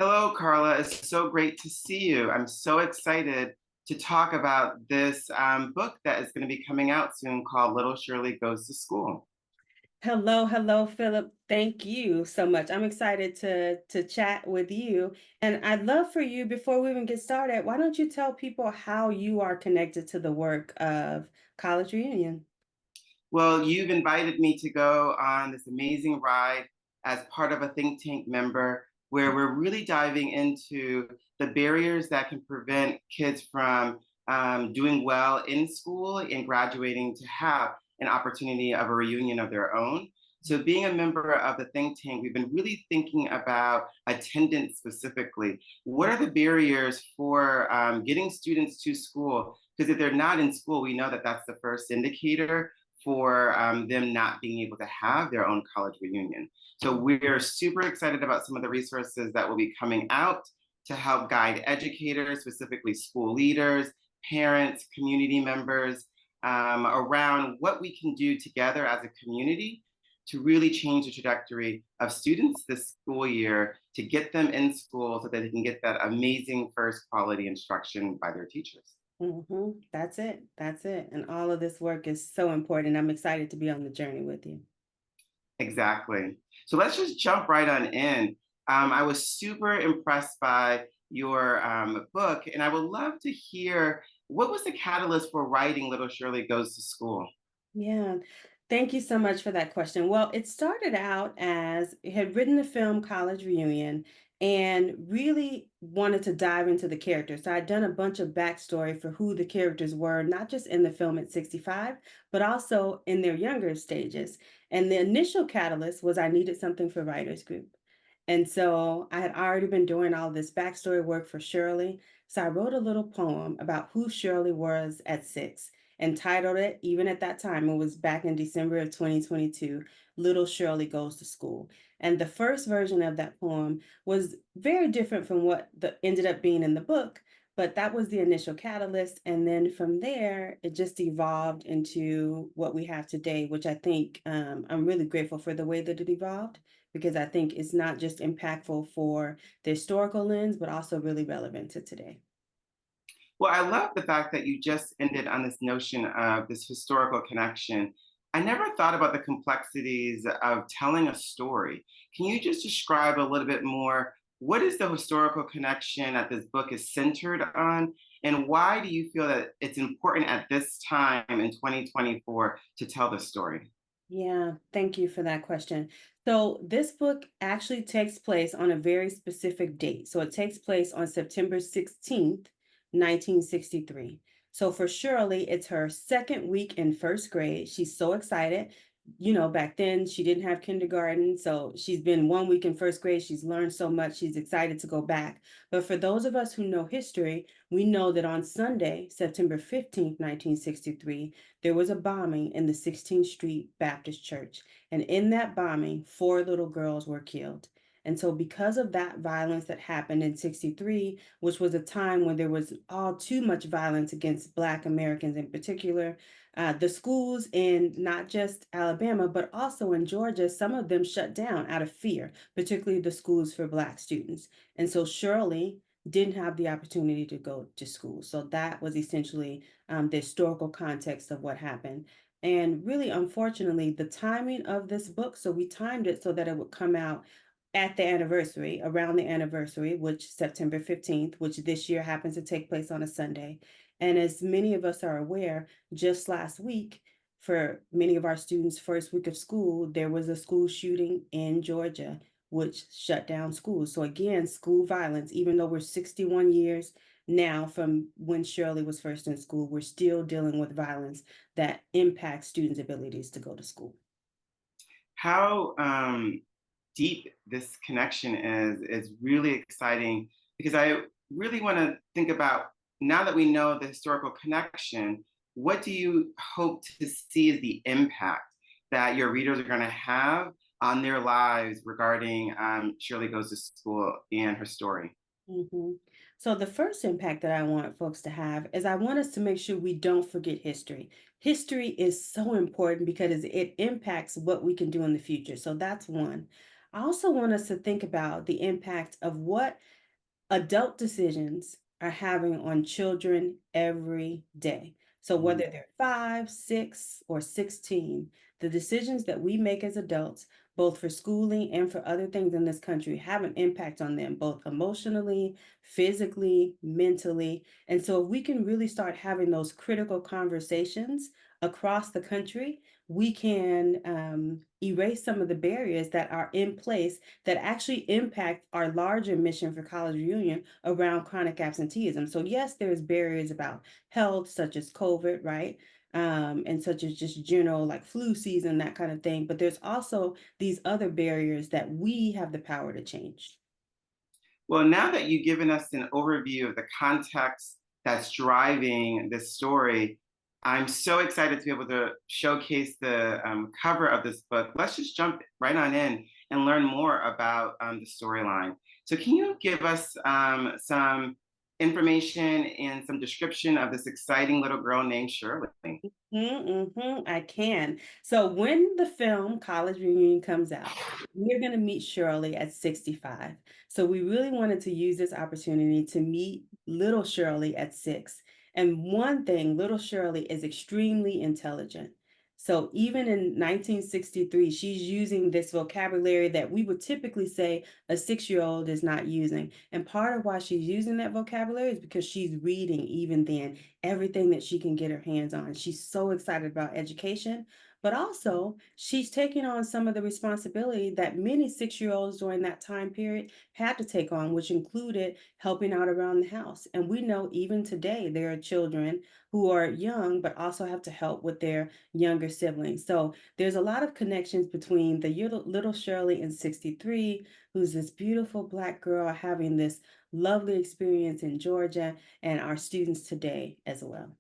Hello, Carla. It's so great to see you. I'm so excited to talk about this book that is going to be coming out soon called Little Shirley Goes to School. Hello, Phillip. Thank you so much. I'm excited to chat with you. And I'd love for you, before we even get started, why don't you tell people how you are connected to the work of College Reunion? Well, you've invited me to go on this amazing ride as part of a think tank member where we're really diving into the barriers that can prevent kids from doing well in school and graduating to have an opportunity of a reunion of their own. So, being a member of the think tank, we've been really thinking about attendance specifically. What are the barriers for getting students to school? Because if they're not in school, we know that that's the first indicator for them not being able to have their own college reunion. So we're super excited about some of the resources that will be coming out to help guide educators, specifically school leaders, parents, community members, around what we can do together as a community to really change the trajectory of students this school year to get them in school so that they can get that amazing first quality instruction by their teachers. That's it. That's it. And all of this work is so important. I'm excited to be on the journey with you. Exactly. So let's just jump right on in. I was super impressed by your book, and I would love to hear what was the catalyst for writing Little Shirley Goes to School? Yeah. Thank you so much for that question. Well, it started out as it had written the film College Reunion and really wanted to dive into the characters. So I'd done a bunch of backstory for who the characters were, not just in the film at 65, but also in their younger stages. And the initial catalyst was I needed something for writers group. And so I had already been doing all this backstory work for Shirley. So I wrote a little poem about who Shirley was at 6 and titled it, even at that time, it was back in December of 2022, Little Shirley Goes to School. And the first version of that poem was very different from what ended up being in the book, but that was the initial catalyst. And then from there, it just evolved into what we have today, which I think I'm really grateful for the way that it evolved, because I think it's not just impactful for the historical lens, but also really relevant to today. Well, I love the fact that you just ended on this notion of this historical connection. I never thought about the complexities of telling a story. Can you just describe a little bit more? What is the historical connection that this book is centered on? And why do you feel that it's important at this time in 2024 to tell the story? Yeah, thank you for that question. So, this book actually takes place on a very specific date. So, it takes place on September 16th, 1963. So, for Shirley, it's her second week in first grade. She's so excited. Back then she didn't have kindergarten. So, she's been 1 week in first grade. She's learned so much. She's excited to go back. But for those of us who know history, we know that on Sunday, September 15th, 1963, there was a bombing in the 16th Street Baptist Church. And in that bombing, 4 little girls were killed. And so, because of that violence that happened in 63, which was a time when there was all too much violence against Black Americans in particular, the schools in not just Alabama, but also in Georgia, some of them shut down out of fear, particularly the schools for Black students. And so, Shirley didn't have the opportunity to go to school. So, that was essentially the historical context of what happened. And really, unfortunately, the timing of this book, so we timed it so that it would come out at the anniversary, around the anniversary, which September 15th, which this year happens to take place on a Sunday. And as many of us are aware, just last week, for many of our students' first week of school, there was a school shooting in Georgia, which shut down schools. So again, school violence, even though we're 61 years now from when Shirley was first in school, we're still dealing with violence that impacts students' abilities to go to school. How deep this connection is really exciting because I really want to think about now that we know the historical connection, what do you hope to see as the impact that your readers are going to have on their lives regarding Shirley Goes to School and her story? Mhm. So the first impact that I want folks to have is I want us to make sure we don't forget history. History is so important because it impacts what we can do in the future. So that's one. I also want us to think about the impact of what adult decisions are having on children every day. So Mm. whether they're 5, 6, or 16, the decisions that we make as adults, both for schooling and for other things in this country, have an impact on them, both emotionally, physically, mentally. And so if we can really start having those critical conversations across the country, we can erase some of the barriers that are in place that actually impact our larger mission for college reunion around chronic absenteeism. So yes, there's barriers about health, such as COVID, right? And such as just general like flu season, that kind of thing. But there's also these other barriers that we have the power to change. Well, now that you've given us an overview of the context that's driving this story, I'm so excited to be able to showcase the cover of this book. Let's just jump right on in and learn more about the storyline. So, can you give us some information and some description of this exciting little girl named Shirley? I can. So when the film College Reunion comes out, we're going to meet Shirley at 65. So we really wanted to use this opportunity to meet little Shirley at 6. And one thing, little Shirley is extremely intelligent. So even in 1963, she's using this vocabulary that we would typically say a 6-year-old is not using. And part of why she's using that vocabulary is because she's reading even then everything that she can get her hands on. She's so excited about education, but also she's taking on some of the responsibility that many 6-year-olds during that time period had to take on, which included helping out around the house. And we know even today there are children who are young, but also have to help with their younger siblings. So there's a lot of connections between the little Shirley in 63, who's this beautiful Black girl having this lovely experience in Georgia, and our students today as well.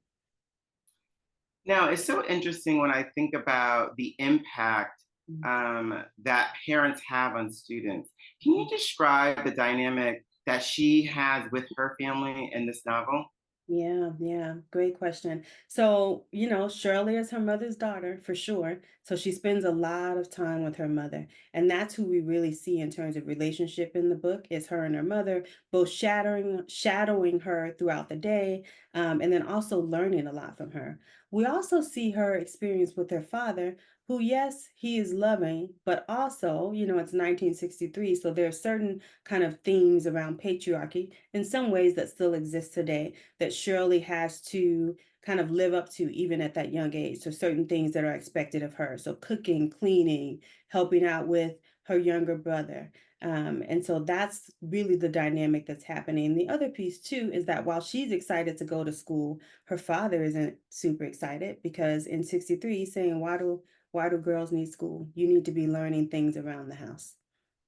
Now, it's so interesting when I think about the impact that parents have on students. Can you describe the dynamic that she has with her family in this novel? Yeah, great question. So, Shirley is her mother's daughter for sure. So she spends a lot of time with her mother. And that's who we really see in terms of relationship in the book is her and her mother, both shadowing her throughout the day, and then also learning a lot from her. We also see her experience with her father, who, yes, he is loving, but also, it's 1963. So there are certain kind of themes around patriarchy in some ways that still exist today that Shirley has to kind of live up to even at that young age. So certain things that are expected of her. So cooking, cleaning, helping out with her younger brother. And so that's really the dynamic that's happening. The other piece too is that while she's excited to go to school, her father isn't super excited because in 63 he's saying, why do girls need school? You need to be learning things around the house.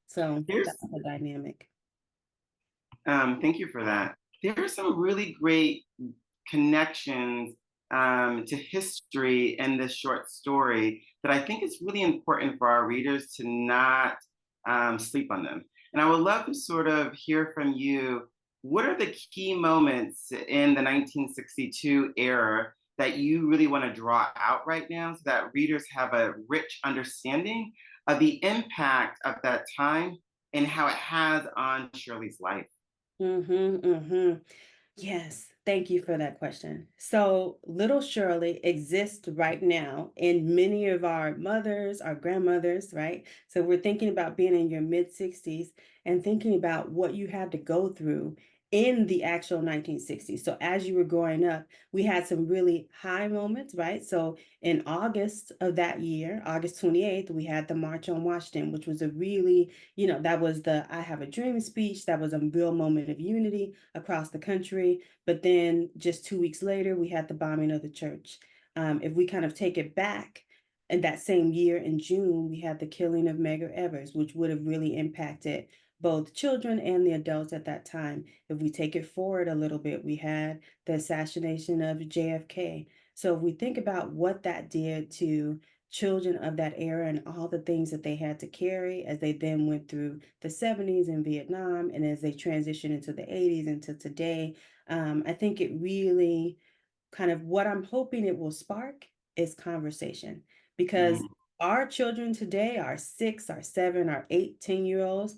So Here's that's the dynamic. Thank you for that. There are some really great connections to history in this short story that I think it's really important for our readers to not sleep on them. And I would love to sort of hear from you. What are the key moments in the 1962 era that you really want to draw out right now so that readers have a rich understanding of the impact of that time and how it has on Shirley's life? Mm-hmm. Yes, thank you for that question. So, little Shirley exists right now in many of our mothers, our grandmothers, right? So, we're thinking about being in your mid 60s and thinking about what you had to go through in the actual 1960s. So, as you were growing up, we had some really high moments, right? So, in August of that year, August 28th, we had the March on Washington, which was a really, that was the I Have a Dream speech. That was a real moment of unity across the country. But then just 2 weeks later, we had the bombing of the church. If we kind of take it back, in that same year in June, we had the killing of Medgar Evers, which would have really impacted both children and the adults at that time. If we take it forward a little bit, we had the assassination of JFK. So if we think about what that did to children of that era and all the things that they had to carry as they then went through the 70s in Vietnam and as they transitioned into the 80s into today, I think it really kind of what I'm hoping it will spark is conversation because Mm. our children today, our 6, our 7, our 8, 10-year-olds,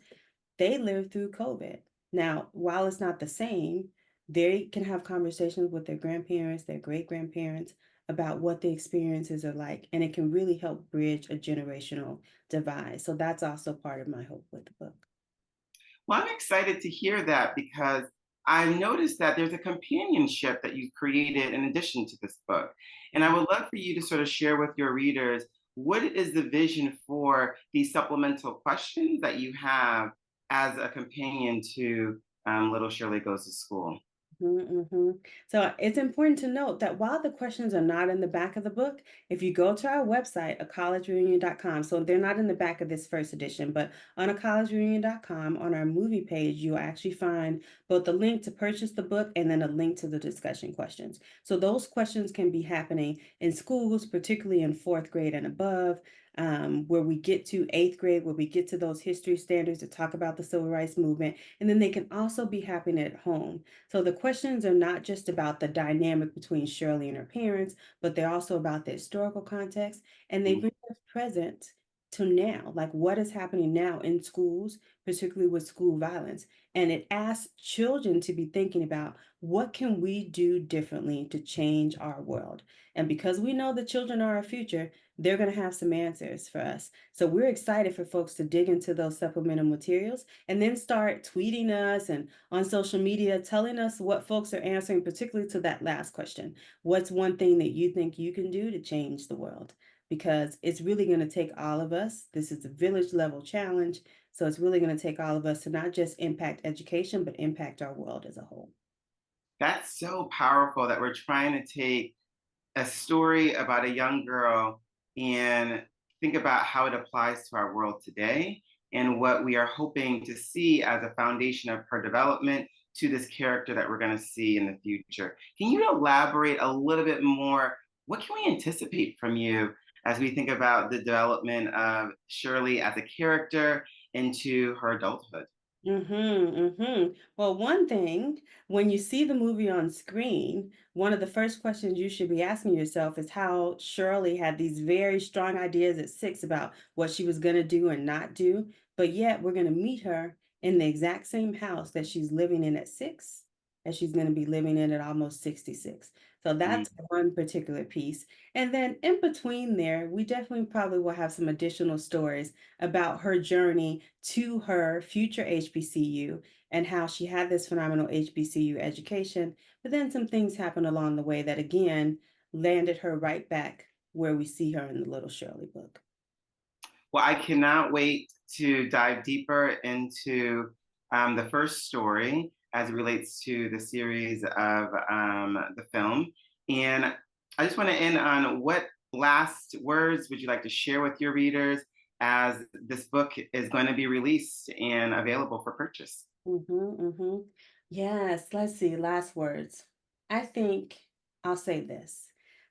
they lived through COVID. Now, while it's not the same, they can have conversations with their grandparents, their great grandparents about what the experiences are like, and it can really help bridge a generational divide. So that's also part of my hope with the book. Well, I'm excited to hear that because I've noticed that there's a companionship that you've created in addition to this book. And I would love for you to sort of share with your readers what is the vision for these supplemental questions that you have as a companion to Little Shirley Goes to School. So it's important to note that while the questions are not in the back of the book, if you go to our website, acollegereunion.com, so they're not in the back of this first edition, but on acollegereunion.com, on our movie page, you'll actually find both the link to purchase the book and then a link to the discussion questions. So those questions can be happening in schools, particularly in fourth grade and above. Where we get to eighth grade, where we get to those history standards to talk about the civil rights movement, and then they can also be happening at home. So the questions are not just about the dynamic between Shirley and her parents, but they're also about the historical context, and they Mm. bring us present to now, like what is happening now in schools, particularly with school violence. And it asks children to be thinking about what can we do differently to change our world. And because we know the children are our future, they're going to have some answers for us. So we're excited for folks to dig into those supplemental materials and then start tweeting us and on social media telling us what folks are answering, particularly to that last question. What's one thing that you think you can do to change the world? Because it's really going to take all of us. This is a village level challenge. So it's really going to take all of us to not just impact education, but impact our world as a whole. That's so powerful that we're trying to take a story about a young girl and think about how it applies to our world today and what we are hoping to see as a foundation of her development to this character that we're going to see in the future. Can you elaborate a little bit more? What can we anticipate from you as we think about the development of Shirley as a character into her adulthood? Well, one thing, when you see the movie on screen, one of the first questions you should be asking yourself is how Shirley had these very strong ideas at 6 about what she was going to do and not do, but yet we're going to meet her in the exact same house that she's living in at 6 as she's going to be living in at almost 66. So Mm. that's one particular piece. And then in between there, we definitely probably will have some additional stories about her journey to her future HBCU and how she had this phenomenal HBCU education, but then some things happened along the way that again landed her right back where we see her in the Little Shirley book. Well, I cannot wait to dive deeper into the first story as it relates to the series of the film. And I just want to end on what last words would you like to share with your readers as this book is going to be released and available for purchase? Mm-hmm. Yes, let's see, last words. I think I'll say this.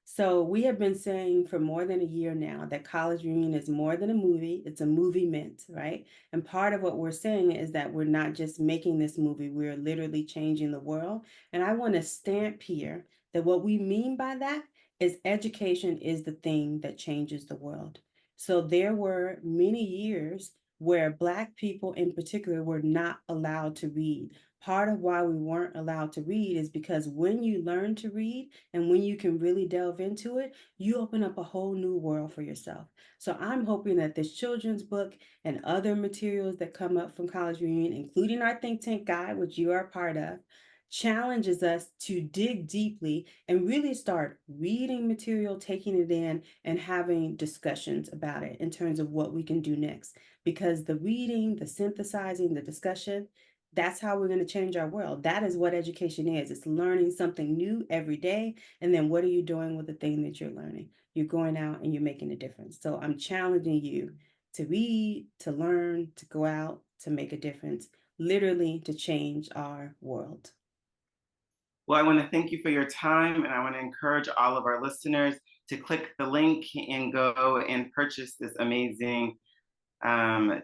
So we have been saying for more than a year now that College Reunion is more than a movie, it's a movie mint, right? And part of what we're saying is that we're not just making this movie, we're literally changing the world. And I want to stamp here that what we mean by that is education is the thing that changes the world. So there were many years where Black people in particular were not allowed to read. Part of why we weren't allowed to read is because when you learn to read and when you can really delve into it, you open up a whole new world for yourself. So I'm hoping that this children's book and other materials that come up from College Reunion, including our think tank guide, which you are a part of, challenges us to dig deeply and really start reading material, taking it in, and having discussions about it in terms of what we can do next. Because the reading, the synthesizing, the discussion, that's how we're going to change our world. That is what education is. It's learning something new every day. And then what are you doing with the thing that you're learning? You're going out and you're making a difference. So I'm challenging you to read, to learn, to go out, to make a difference, literally to change our world. Well, I want to thank you for your time, and I want to encourage all of our listeners to click the link and go and purchase this amazing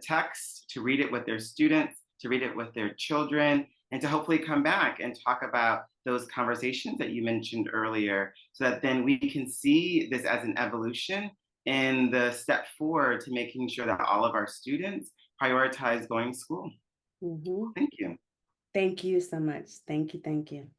text, to read it with their students, to read it with their children, and to hopefully come back and talk about those conversations that you mentioned earlier so that then we can see this as an evolution in the step forward to making sure that all of our students prioritize going to school. Mhm. Thank you. Thank you so much. Thank you. Thank you.